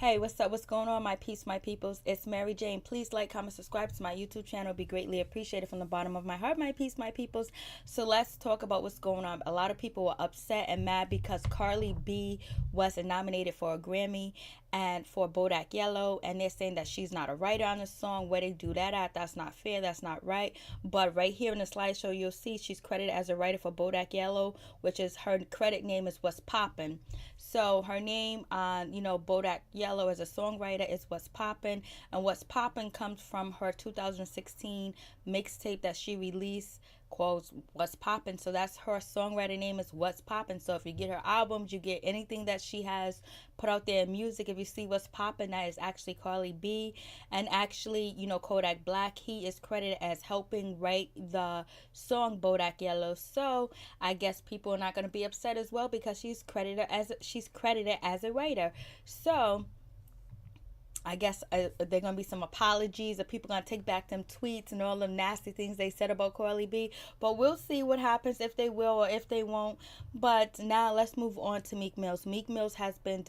Hey, what's up? What's going on, my peace, my peoples? It's Mary Jane. Please like, comment, subscribe to my YouTube channel. It'd be greatly appreciated from the bottom of my heart, my peace, my peoples. So let's talk about what's going on. A lot of people were upset and mad because Cardi B wasn't nominated for a Grammy and for Bodak Yellow, and they're saying that she's not a writer on the song. Where they do that at? That's not fair. That's not right. But right here in the slideshow, you'll see she's credited as a writer for Bodak Yellow, which is her credit name is What's Poppin'. So her name on Bodak Yellow as a songwriter is What's Poppin', and What's Poppin' comes from her 2016 mixtape that she released called What's Poppin'. So that's her songwriter name is What's Poppin'. So if you get her albums, you get anything that she has put out there in music. If you see What's Poppin', that is actually Cardi B. And actually, Kodak Black, he is credited as helping write the song Bodak Yellow. So I guess people are not going to be upset as well because she's credited as a writer. So I guess there are going to be some apologies, or people going to take back them tweets and all the nasty things they said about Cardi B. But we'll see what happens, if they will or if they won't. But now let's move on to Meek Millz. Meek Millz has been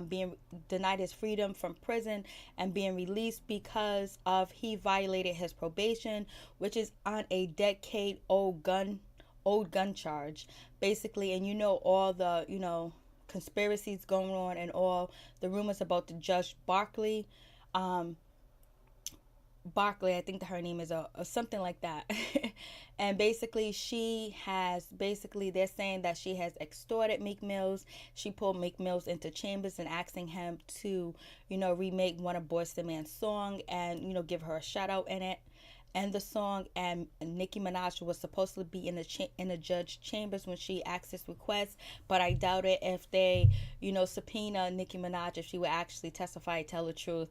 being denied his freedom from prison and being released because of he violated his probation, which is on a decade-old gun charge, basically. And all the conspiracies going on and all the rumors about the Judge Barkley. I think that her name is something like that. And basically they're saying that she has extorted Meek Millz. She pulled Meek Millz into chambers and asking him to, remake one of Boyz II Men's song and, give her a shout out in it. And the song, and Nicki Minaj was supposed to be in the judge chambers when she asked this request, but I doubt it if they subpoena Nicki Minaj, if she would actually testify and tell the truth.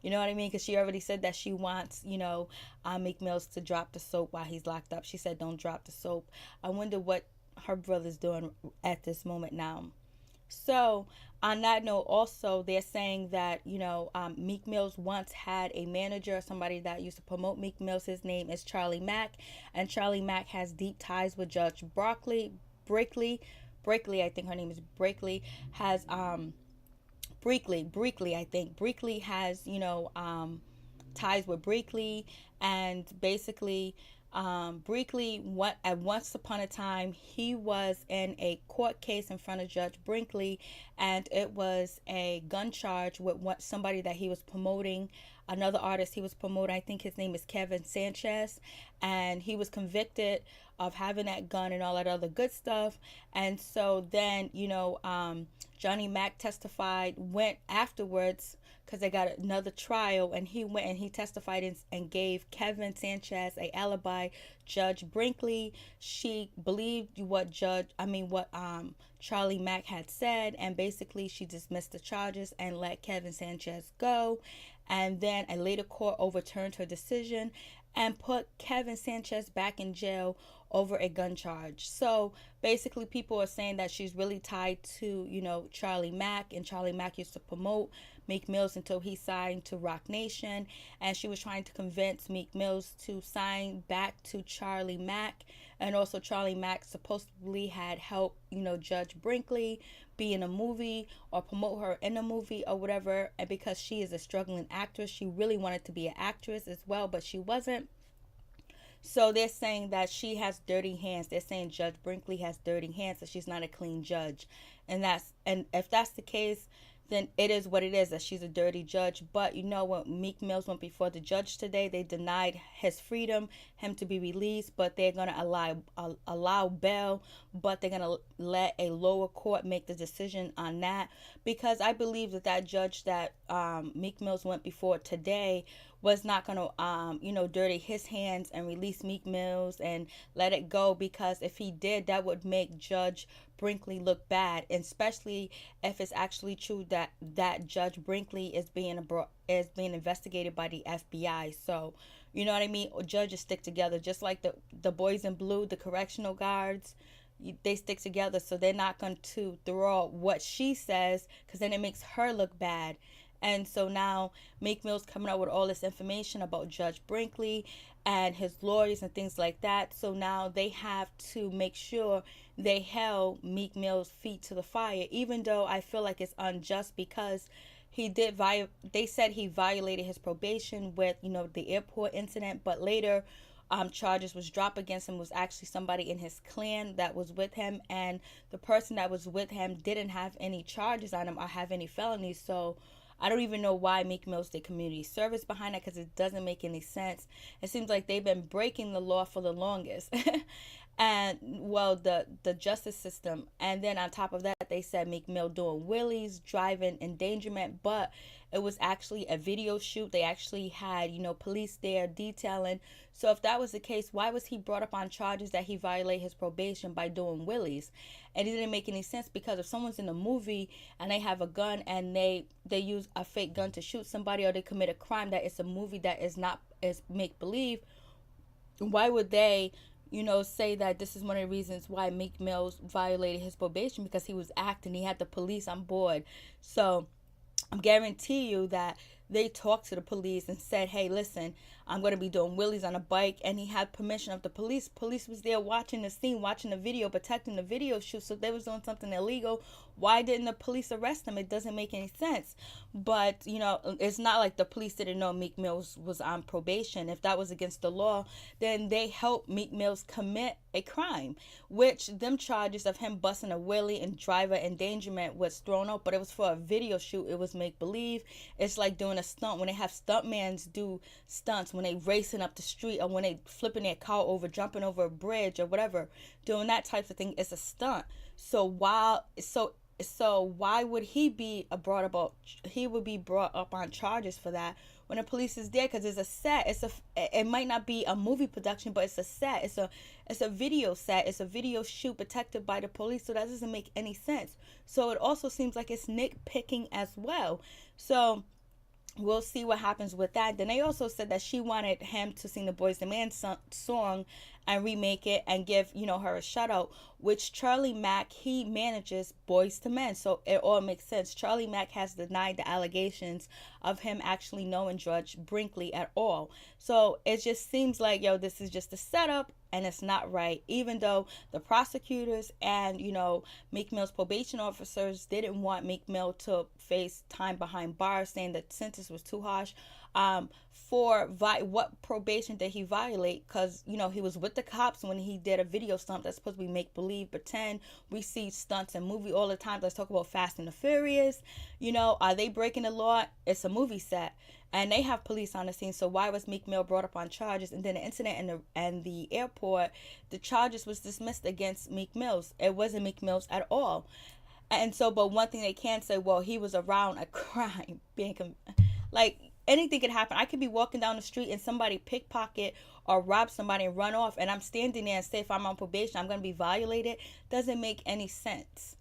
You know what I mean? Because she already said that she wants Meek Millz to drop the soap while he's locked up. She said don't drop the soap. I wonder what her brother's doing at this moment now. So on that note, also they're saying that Meek Millz once had a manager, somebody that used to promote Meek Millz. His name is Charlie Mack, and Charlie Mack has deep ties with Judge Brinkley. I think her name is Brinkley. Has Brinkley, I think Brinkley has ties with Brinkley, and basically Brinkley, at once upon a time, he was in a court case in front of Judge Brinkley, and it was a gun charge with somebody that he was promoting, another artist he was promoting. I think his name is Kevin Sanchez, and he was convicted of having that gun and all that other good stuff. And so then, Johnny Mack went afterwards because they got another trial, and he went and he testified and gave Kevin Sanchez a alibi. Judge Brinkley, she believed what Charlie Mack had said, and basically she dismissed the charges and let Kevin Sanchez go. And then a later court overturned her decision and put Kevin Sanchez back in jail over a gun charge. So basically people are saying that she's really tied to, Charlie Mack, and Charlie Mack used to promote Meek Millz until he signed to Roc Nation, and she was trying to convince Meek Millz to sign back to Charlie Mack. And also Charlie Mack supposedly had helped, Judge Brinkley be in a movie or promote her in a movie or whatever. And because she is a struggling actress, she really wanted to be an actress as well, but she wasn't. So they're saying that she has dirty hands. They're saying Judge Brinkley has dirty hands, that she's not a clean judge. And if that's the case, then it is what it is, that she's a dirty judge. But when Meek Millz went before the judge today, they denied his freedom, him to be released, but they're going to allow bail, but they're going to let a lower court make the decision on that. Because I believe that judge that Meek Millz went before today was not going to, dirty his hands and release Meek Millz and let it go, because if he did, that would make Judge Brinkley look bad, and especially if it's actually true that Judge Brinkley is being investigated by the FBI. So, you know what I mean? Judges stick together, just like the boys in blue, the correctional guards. They stick together, so they're not going to throw out what she says, because then it makes her look bad. And so now Meek Mill's coming out with all this information about Judge Brinkley and his lawyers and things like that. So now they have to make sure they held Meek Mill's feet to the fire, even though I feel like it's unjust because they said he violated his probation with, the airport incident, but later charges was dropped against him was actually somebody in his clan that was with him, and the person that was with him didn't have any charges on him or have any felonies. So I don't even know why Meek Millz did community service behind that, because it doesn't make any sense. It seems like they've been breaking the law for the longest. And well, the justice system. And then on top of that, they said Meek Mill doing wheelies, driving endangerment, but it was actually a video shoot. They actually had, police there detailing. So if that was the case, why was he brought up on charges that he violated his probation by doing wheelies? And it didn't make any sense, because if someone's in a movie and they have a gun and they use a fake gun to shoot somebody, or they commit a crime that is a movie that is make believe, why would they say that this is one of the reasons why Meek Millz violated his probation? Because he was acting, he had the police on board. So I guarantee you that they talked to the police and said, hey, listen, I'm going to be doing wheelies on a bike. And he had permission of the police. Police was there watching the scene, watching the video, protecting the video shoot. So if they was doing something illegal, why didn't the police arrest him? It doesn't make any sense. But, it's not like the police didn't know Meek Millz was on probation. If that was against the law, then they helped Meek Millz commit a crime, which them charges of him busting a wheelie and driver endangerment was thrown out, but it was for a video shoot. It was make believe. It's like doing a stunt when they have stuntmans do stunts, when they racing up the street, or when they flipping their car over, jumping over a bridge or whatever, doing that type of thing. It's a stunt. So why would he be brought up on charges for that when the police is there? Because it's a set. It might not be a movie production, but it's a set. It's a video set. It's a video shoot protected by the police. So that doesn't make any sense. So it also seems like it's nitpicking as well. So we'll see what happens with that. Then they also said that she wanted him to sing the Boyz II Men song and remake it and give, her a shout out, which Charlie Mack, he manages Boyz II Men. So it all makes sense. Charlie Mack has denied the allegations of him actually knowing Judge Brinkley at all. So it just seems like, this is just a setup, and it's not right. Even though the prosecutors and, Meek Mill's probation officers didn't want Meek Mill to face time behind bars, saying that sentence was too harsh. For what probation did he violate? Because, he was with the cops when he did a video stunt that's supposed to be make-believe, pretend. We see stunts in movie all the time. Let's talk about Fast and the Furious. Are they breaking the law? It's a movie set. And they have police on the scene. So why was Meek Mill brought up on charges? And then the incident in the airport, the charges was dismissed against Meek Millz. It wasn't Meek Millz at all. And so, but one thing they can say, well, he was around a crime. Anything could happen. I could be walking down the street and somebody pickpocket or rob somebody and run off, and I'm standing there and say if I'm on probation, I'm going to be violated. Doesn't make any sense.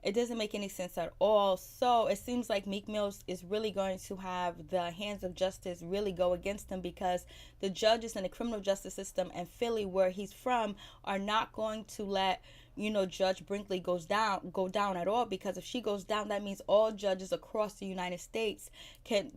It doesn't make any sense at all. So it seems like Meek Millz is really going to have the hands of justice really go against him, because the judges in the criminal justice system in Philly, where he's from, are not going to let Judge Brinkley go down at all, because if she goes down, that means all judges across the United States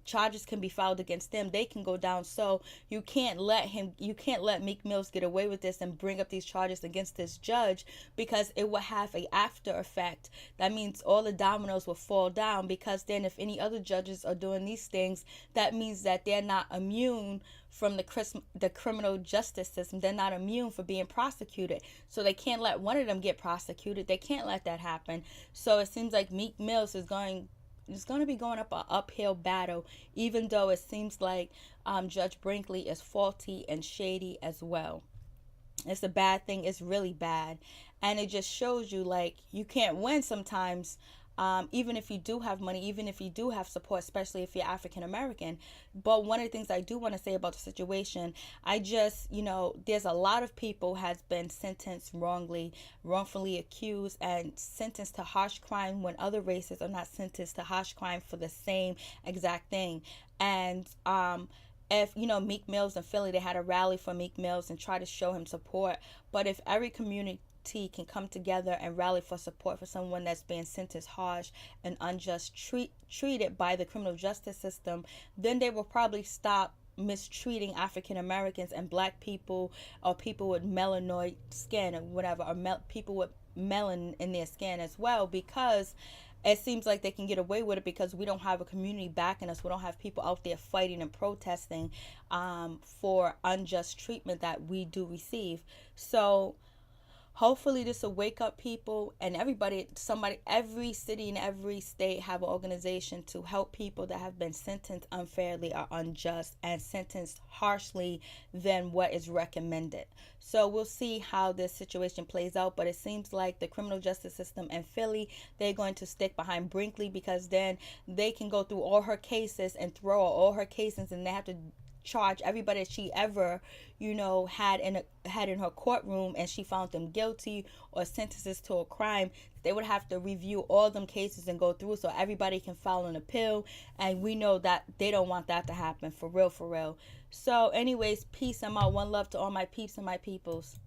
charges can be filed against them. They can go down. So you can't let Meek Millz get away with this and bring up these charges against this judge, because it will have a after effect. That means all the dominoes will fall down, because then if any other judges are doing these things, that means that they're not immune from the criminal justice system. They're not immune for being prosecuted. So they can't let one of them get prosecuted. They can't let that happen. So it seems like Meek Millz is going to be going up an uphill battle, even though it seems like Judge Brinkley is faulty and shady as well. It's a bad thing. It's really bad. And it just shows you, you can't win sometimes. Even if you do have money, even if you do have support, especially if you're African American. But one of the things I do want to say about the situation, there's a lot of people has been sentenced wrongfully accused, and sentenced to harsh crime when other races are not sentenced to harsh crime for the same exact thing. And if Meek Millz in Philly, they had a rally for Meek Millz and try to show him support. But if every community can come together and rally for support for someone that's being sentenced harsh and unjust treated by the criminal justice system, then they will probably stop mistreating African Americans and black people, or people with melanoid skin or whatever, or people with melanin in their skin as well, because it seems like they can get away with it because we don't have a community backing us. We don't have people out there fighting and protesting for unjust treatment that we do receive. So hopefully this will wake up people, and every city and every state have an organization to help people that have been sentenced unfairly or unjust and sentenced harshly than what is recommended. So we'll see how this situation plays out, but it seems like the criminal justice system in Philly, they're going to stick behind Brinkley, because then they can go through all her cases and throw out all her cases, and they have to charge everybody that she ever, had in her courtroom, and she found them guilty or sentences to a crime. They would have to review all them cases and go through, so everybody can file an appeal, and we know that they don't want that to happen, for real. So anyways, peace. I'm out. One love to all my peeps and my peoples.